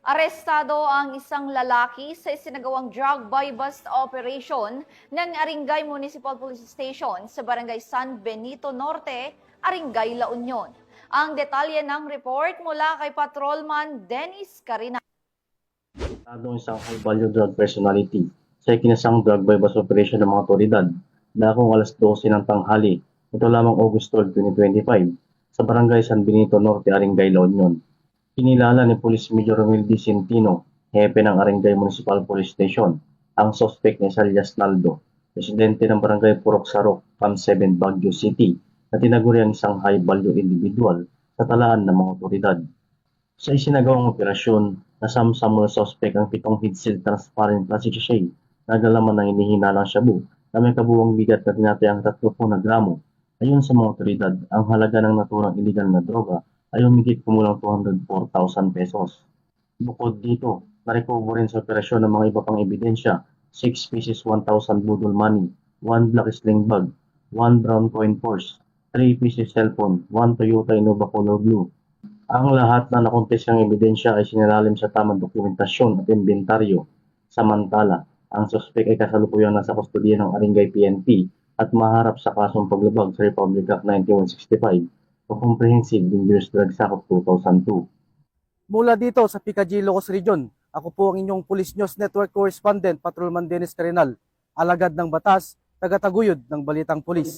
Arestado ang isang lalaki sa isinagawang drug buy bust operation ng Aringay Municipal Police Station sa Barangay San Benito Norte, Aringay, La Union. Ang detalye ng report mula kay Patrolman Dennis Carina. Arestado ang isang high-value drug personality sa ikinasang drug buy bust operation ng mga otoridad na kung alas 12 ng tanghali, ito lamang August 12, 2025, sa Barangay San Benito Norte, Aringay, La Union. Kinilala ni Police Major Romel D. Centino, hepe ng Aringay Municipal Police Station, ang suspect ni Salias Naldo, residente ng Barangay Purok Sarok, Cam 7, Baguio City, na tinaguri ang isang high-value individual sa talaan ng mga otoridad. Sa isinagawang operasyon, nasamsam mo ng suspect ang 7 head-seal transparent plastic sachet na nagalaman ng hinihinalang shabu na may kabuuang bigat na tinatayang 30 na gramo. Ayon sa mga otoridad, ang halaga ng naturang iligal na droga ay humigit kumulang 204,000 pesos. Bukod dito, na-recover rin sa operasyon ng mga iba pang ebidensya, 6 pieces 1,000 budol money, 1 black sling bag, 1 brown coin purse, 3 pieces cellphone, 1 Toyota Innova Color Blue. Ang lahat na nakumpiskang ebidensya ay sinalalim sa tamang dokumentasyon at inventaryo. Samantala, ang suspect ay kasalukuyang nasa kustodiya ng Aringay PNP at maharap sa kasong paglabag sa Republic Act 9165 o Comprehensive Dangerous Drugs Act of 2002. Mula dito sa Picadillo, Ilocos Region, ako po ang inyong Police News Network Correspondent, Patrolman Dennis Carinal, alagad ng batas, tagataguyod ng Balitang Pulis.